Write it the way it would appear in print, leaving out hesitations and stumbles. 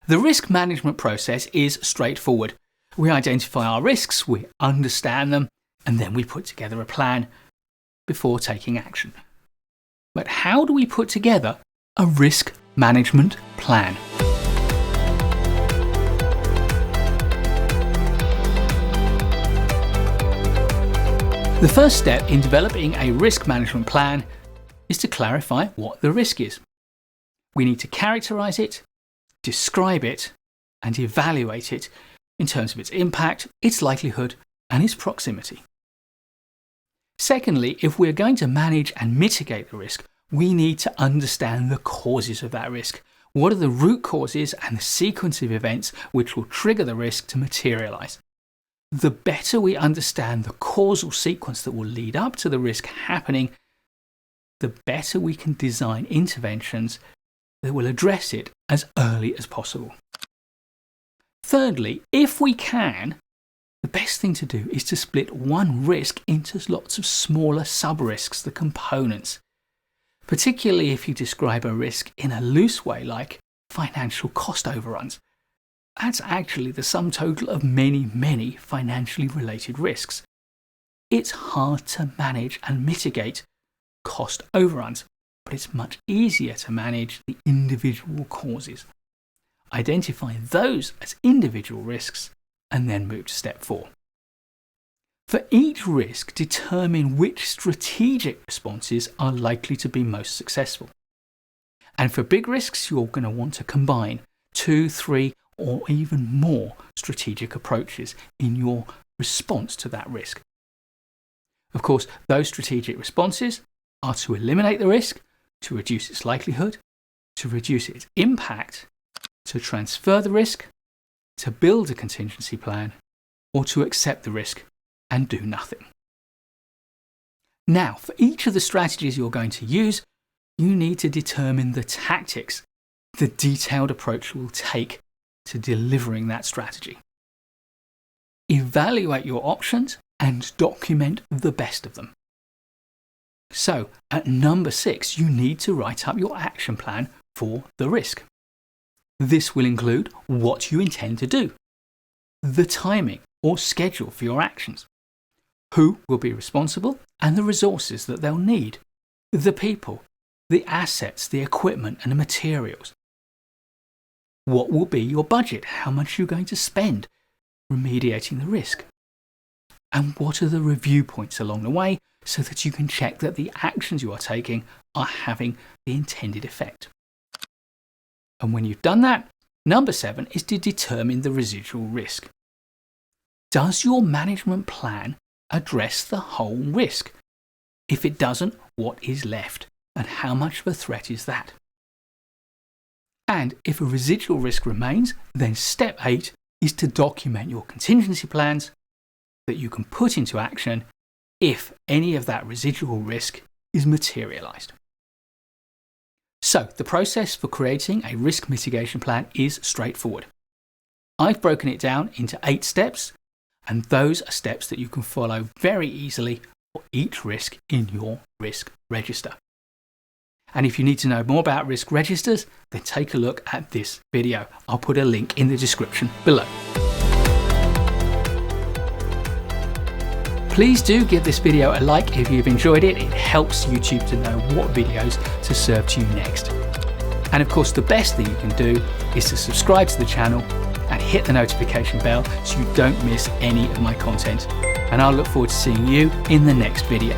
The risk management process is straightforward. We identify our risks, we understand them, and then we put together a plan before taking action. But how do we put together a risk management plan? The first step in developing a risk management plan is to clarify what the risk is. We need to characterize it, describe it, and evaluate it in terms of its impact, its likelihood, and its proximity. Secondly, if we're going to manage and mitigate the risk, we need to understand the causes of that risk. What are the root causes and the sequence of events which will trigger the risk to materialize? The better we understand the causal sequence that will lead up to the risk happening, the better we can design interventions that will address it as early as possible. Thirdly, if we can, the best thing to do is to split one risk into lots of smaller sub-risks, the components. Particularly if you describe a risk in a loose way like financial cost overruns. That's actually the sum total of many financially related risks. It's hard to manage and mitigate cost overruns, but it's much easier to manage the individual causes. Identify those as individual risks and then move to step 4. For each risk, determine which strategic responses are likely to be most successful. And for big risks, you're going to want to combine 2, 3, or even more strategic approaches in your response to that risk. Of course, those strategic responses are to eliminate the risk, to reduce its likelihood, to reduce its impact, to transfer the risk, to build a contingency plan, or to accept the risk and do nothing. Now, for each of the strategies you're going to use, you need to determine the tactics, the detailed approach we'll take to delivering that strategy. Evaluate your options and document the best of them. So, at number 6, you need to write up your action plan for the risk. This will include what you intend to do, the timing or schedule for your actions, who will be responsible and the resources that they'll need, the people, the assets, the equipment and the materials. What will be your budget? How much you're going to spend remediating the risk? And what are the review points along the way so that you can check that the actions you are taking are having the intended effect? And when you've done that, number 7 is to determine the residual risk. Does your management plan address the whole risk? If it doesn't, what is left? And how much of a threat is that? And if a residual risk remains, then step 8 is to document your contingency plans that you can put into action if any of that residual risk is materialized. So, the process for creating a risk mitigation plan is straightforward. I've broken it down into 8 steps, and those are steps that you can follow very easily for each risk in your risk register. And if you need to know more about risk registers, then take a look at this video. I'll put a link in the description below. Please do give this video a like if you've enjoyed it. It helps YouTube to know what videos to serve to you next. And of course, the best thing you can do is to subscribe to the channel and hit the notification bell so you don't miss any of my content. And I'll look forward to seeing you in the next video.